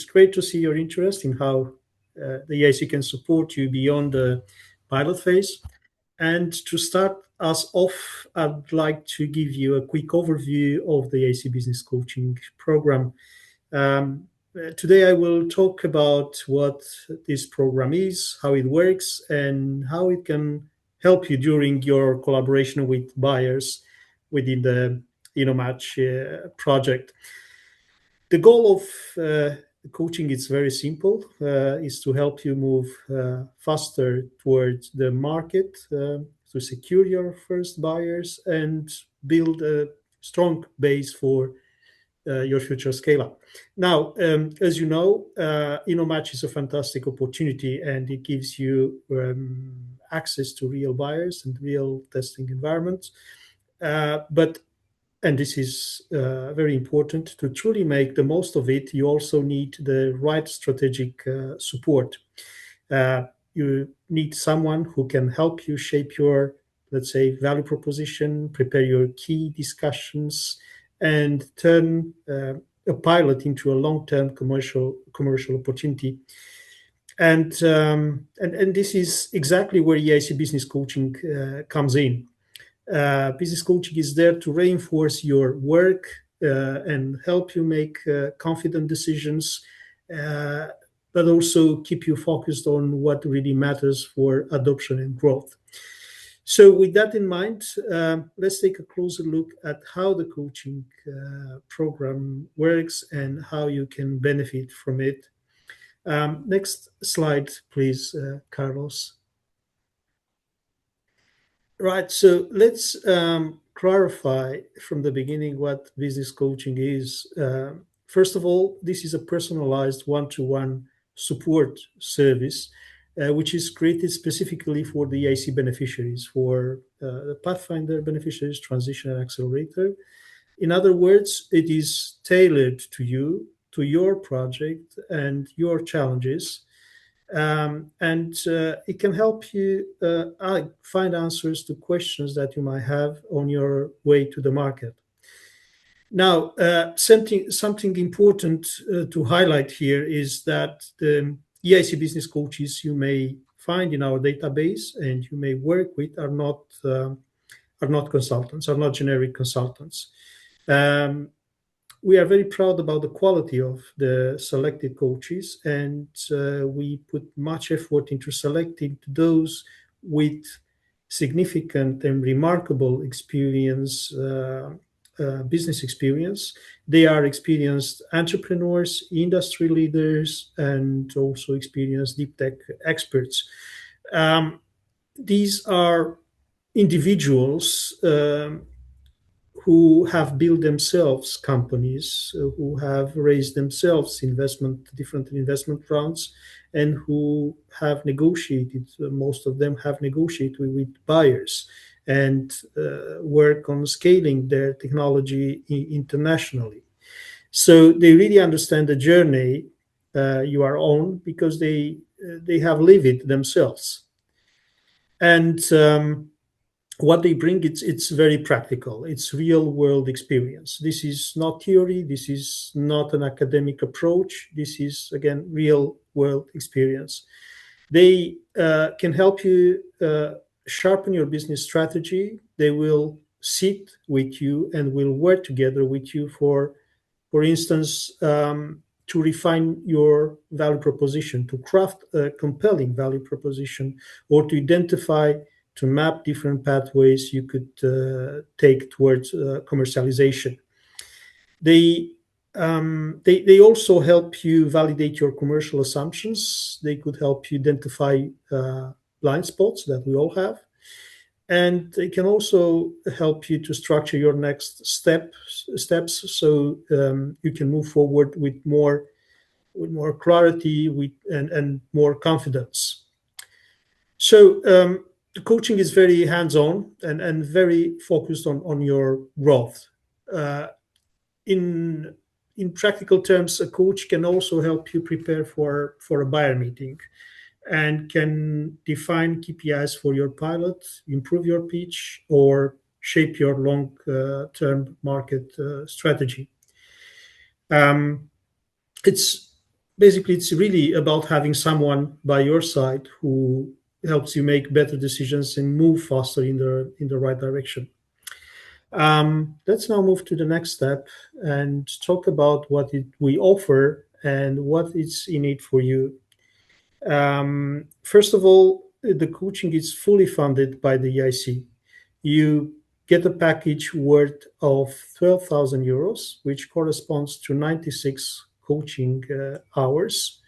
it's great to see your interest in how the EIC can support you beyond the pilot phase. And to start us off, I'd like to give you a quick overview of the EIC Business Coaching Program. Today, I will talk about what this program is, how it works, and how it can help you during your collaboration with buyers within the InnoMatch project. The goal of coaching is very simple, is to help you move faster towards the market, to secure your first buyers and build a strong base for your future scale up. Now, as you know, InnoMatch is a fantastic opportunity, and it gives you access to real buyers and real testing environments. And this is very important. To truly make the most of it, you also need the right strategic support. You need someone who can help you shape your, let's say, value proposition, prepare your key discussions, and turn a pilot into a long-term commercial opportunity. And this is exactly where EIC Business Coaching comes in. Business coaching is there to reinforce your work and help you make confident decisions, but also keep you focused on what really matters for adoption and growth. So with that in mind, let's take a closer look at how the coaching program works and how you can benefit from it. Next slide, please, Carlos. Right, so let's clarify from the beginning what business coaching is. First of all, this is a personalized one-to-one support service, which is created specifically for the EIC beneficiaries, for the Pathfinder beneficiaries, Transition and Accelerator. In other words, it is tailored to you, to your project and your challenges. And it can help you find answers to questions that you might have on your way to the market. Now, something important to highlight here is that the EIC business coaches you may find in our database and you may work with are not consultants, are not generic consultants. We are very proud about the quality of the selected coaches, and we put much effort into selecting those with significant and remarkable experience, business experience. They are experienced entrepreneurs, industry leaders, and also experienced deep tech experts. These are individuals who have built themselves companies, who have raised themselves different investment rounds, and who have negotiated, most of them have negotiated with buyers and work on scaling their technology internationally. So they really understand the journey you are on because they have lived it themselves. And what they bring, it's very practical. It's real world experience. This is not theory. This is not an academic approach. This is, again, real world experience. They can help you sharpen your business strategy. They will sit with you and will work together with you for instance, to refine your value proposition, to craft a compelling value proposition, or to identify, to map different pathways you could take towards commercialization. They also help you validate your commercial assumptions. They could help you identify blind spots that we all have. And they can also help you to structure your next steps so you can move forward with more clarity and more confidence. So the coaching is very hands-on and very focused on your growth. In practical terms, a coach can also help you prepare for a buyer meeting and can define KPIs for your pilot, improve your pitch, or shape your long-term market strategy. It's basically, it's really about having someone by your side who helps you make better decisions and move faster in the right direction. Let's now move to the next step and talk about what we offer and what is in it for you. First of all, the coaching is fully funded by the EIC. You get a package worth of 12,000 euros, which corresponds to 96 coaching hours.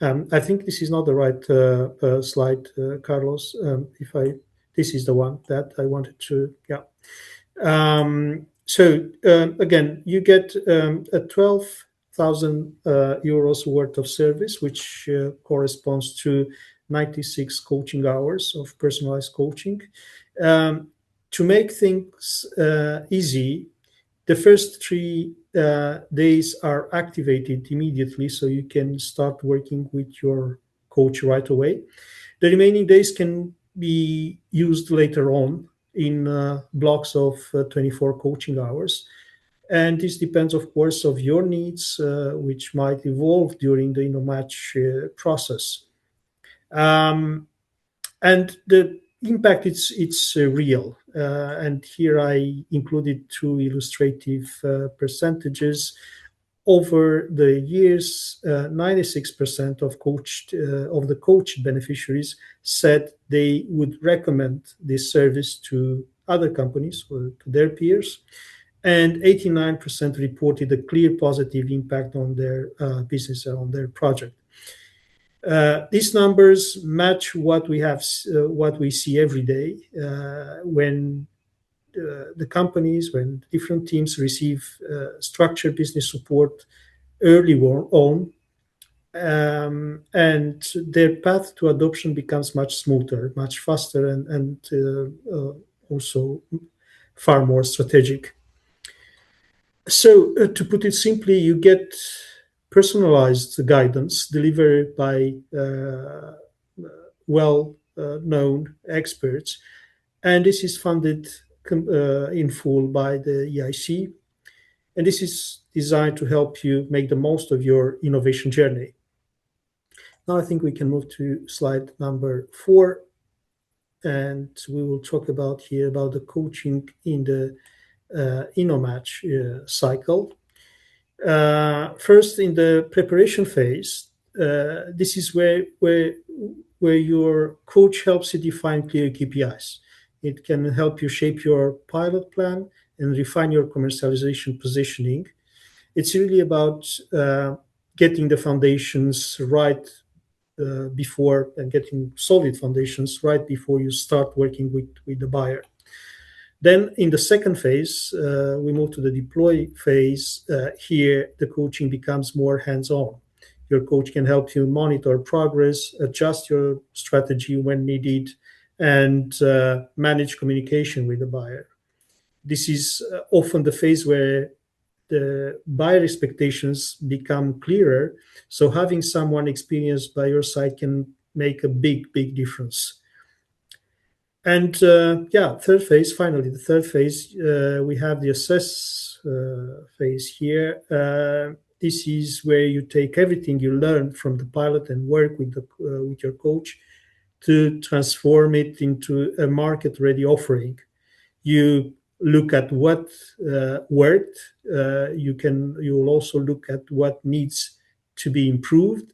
I think this is not the right slide, Carlos. This is the one that I wanted to, yeah. Again, you get a 12,000 euros worth of service, which corresponds to 96 coaching hours of personalized coaching. To make things easy, the first 3 days are activated immediately, so you can start working with your coach right away. The remaining days can be used later on in blocks of 24 coaching hours. And this depends, of course, of your needs, which might evolve during the InnoMatch process. And the impact, it's real. And here I included 2 illustrative percentages. Over the years, 96% of the coached beneficiaries said they would recommend this service to other companies or to their peers, and 89% reported a clear positive impact on their business and on their project. These numbers match what we see every day when when different teams receive structured business support early on, and their path to adoption becomes much smoother, much faster, and also far more strategic. So, to put it simply, you get personalized guidance delivered by well-known experts, and this is funded in full by the EIC, and this is designed to help you make the most of your innovation journey. Now I think we can move to slide number 4, and we will talk about the coaching in the InnoMatch cycle. First, in the preparation phase, this is where your coach helps you define clear KPIs. It can help you shape your pilot plan and refine your commercialization positioning. It's really about getting the foundations right before, and getting solid foundations right before you start working with the buyer. Then in the second phase, we move to the deploy phase. Here, the coaching becomes more hands-on. Your coach can help you monitor progress, adjust your strategy when needed, and manage communication with the buyer. This is often the phase where the buyer expectations become clearer. So having someone experienced by your side can make a big, big difference. And finally, the third phase, we have the assess phase here. This is where you take everything you learned from the pilot and work with your coach to transform it into a market-ready offering. You look at what worked. You will also look at what needs to be improved,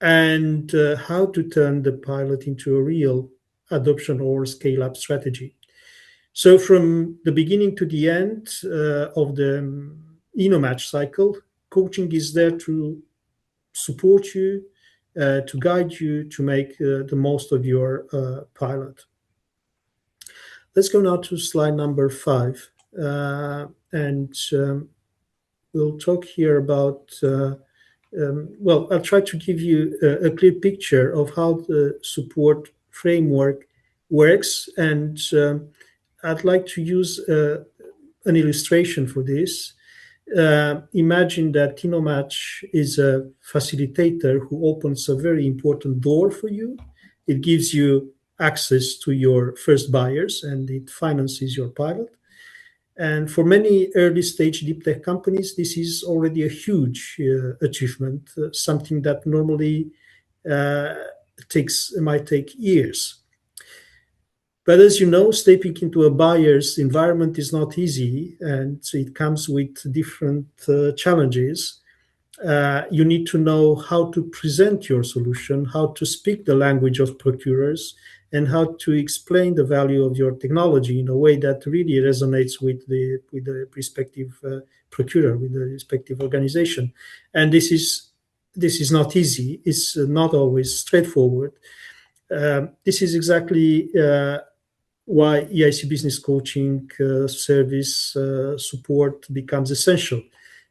and how to turn the pilot into a real adoption or scale-up strategy. So from the beginning to the end of the InnoMatch cycle, coaching is there to support you, to guide you to make the most of your pilot. Let's go now to slide number 5, and we'll talk here about. I'll try to give you a clear picture of how the support framework works, and I'd like to use an illustration for this. Imagine that InnoMatch is a facilitator who opens a very important door for you. It gives you access to your first buyers, and it finances your pilot. And for many early stage deep tech companies, this is already a huge achievement, something that normally uh, might take years. But as you know, stepping into a buyer's environment is not easy, and it comes with different challenges. You need to know how to present your solution, how to speak the language of procurers, and how to explain the value of your technology in a way that really resonates with the respective procurer, with the respective organization. And this is not easy. It's not always straightforward. This is exactly why EIC business coaching service support becomes essential,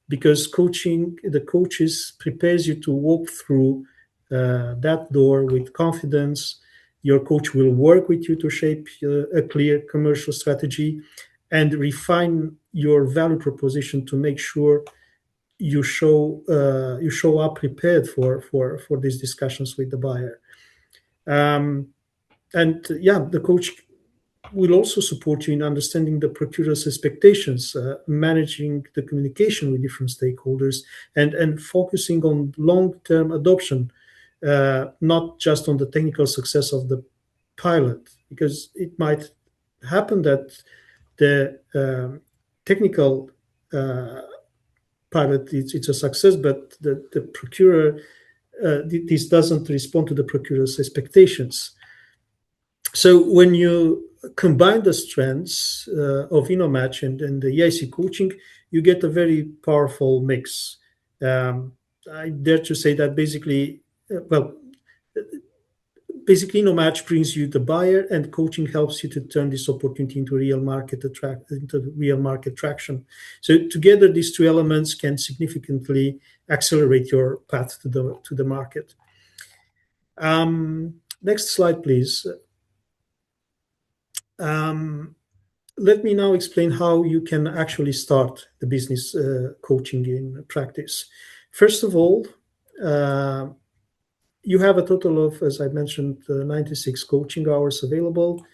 because the coaches prepares you to walk through that door with confidence. Your coach will work with you to shape a clear commercial strategy and refine your value proposition to make sure you show up prepared for these discussions with the buyer. Um, and yeah, the coach will also support you in understanding the procurer's expectations, managing the communication with different stakeholders, and focusing on long-term adoption, not just on the technical success of the pilot, because it might happen that the technical pilot it's a success, but the procurer this doesn't respond to the procurer's expectations. So when you combine the strengths of InnoMatch and the EIC coaching, you get a very powerful mix. Um, I dare to say that basically InnoMatch brings you the buyer, and coaching helps you to turn this opportunity into real market traction. So together, these two elements can significantly accelerate your path to the market. Next slide, please. Um, Let me now explain how you can actually start the business coaching in practice. First of all, uh, you have a total of, as I mentioned, 96 coaching hours available.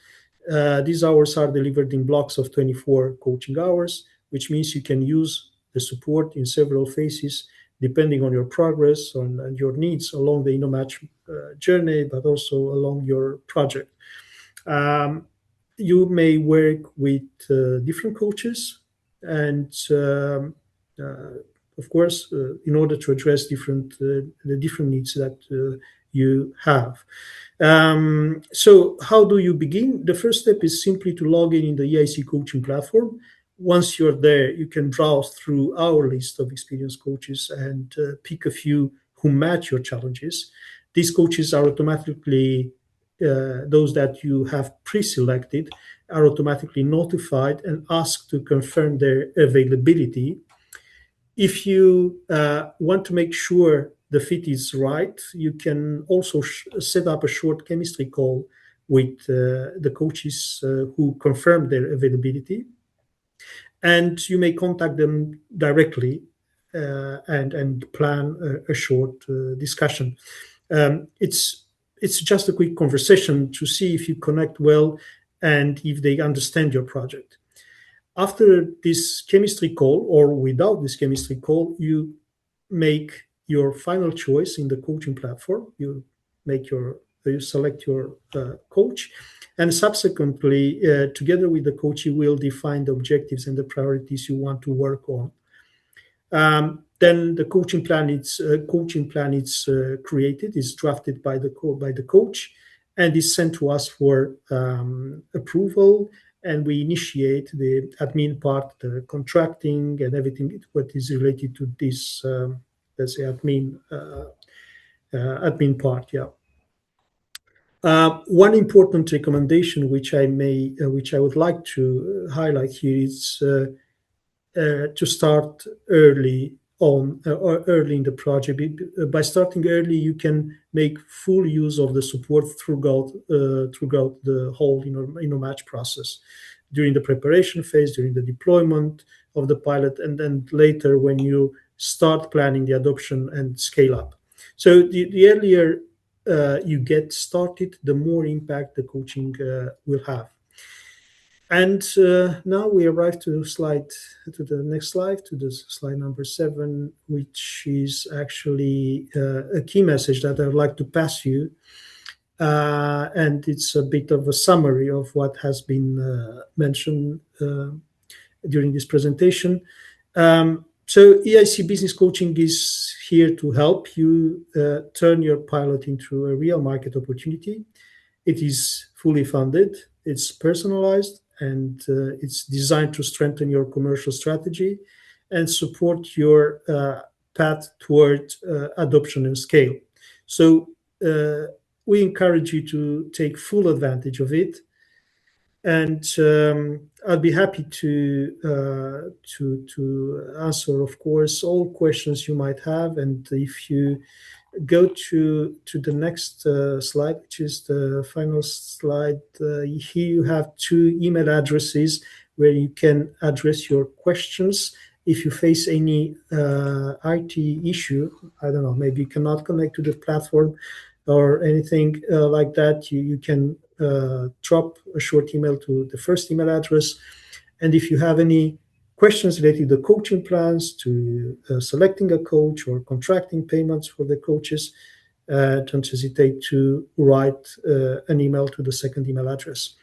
These hours are delivered in blocks of 24 coaching hours, which means you can use the support in several phases depending on your progress and your needs along the InnoMatch journey, but also along your project. Um, you may work with different coaches, and of course, in order to address the different needs that you have. So, how do you begin? The first step is simply to log in the EIC coaching platform. Once you're there, you can browse through our list of experienced coaches and pick a few who match your challenges. These coaches are automatically those that you have pre-selected are automatically notified and asked to confirm their availability. If you want to make sure the fit is right, you can also set up a short chemistry call with the coaches who confirm their availability, and you may contact them directly and plan a short discussion. It's just a quick conversation to see if you connect well and if they understand your project. After this chemistry call, or without this chemistry call, you make your final choice in the coaching platform. You select your coach, and subsequently, together with the coach, you will define the objectives and the priorities you want to work on. Then the coaching plan is created, is drafted by the coach, and is sent to us for approval. And we initiate the admin part, the contracting, and everything what is related to this, let's say, admin part. Yeah. One important recommendation which I would like to highlight here is to start early on or early in the project. By starting early, you can make full use of the support throughout the whole match process, during the preparation phase, during the deployment of the pilot, and then later when you start planning the adoption and scale up. So the earlier you get started, the more impact the coaching will have. And now we arrive to the next slide, to the slide number 7, which is actually a key message that I would like to pass you. And it's a bit of a summary of what has been mentioned during this presentation. So EIC Business Coaching is here to help you turn your pilot into a real market opportunity. It is fully funded, it's personalized, and it's designed to strengthen your commercial strategy and support your path toward adoption and scale. So we encourage you to take full advantage of it, and I'll be happy to answer, of course, all questions you might have. And if you go to the next slide, which is the final slide, here you have 2 email addresses where you can address your questions. If you face any IT issue, I don't know, maybe you cannot connect to the platform or anything like that, you can drop a short email to the first email address. And if you have any questions related to the coaching plans, to selecting a coach or contracting payments for the coaches, don't hesitate to write an email to the second email address.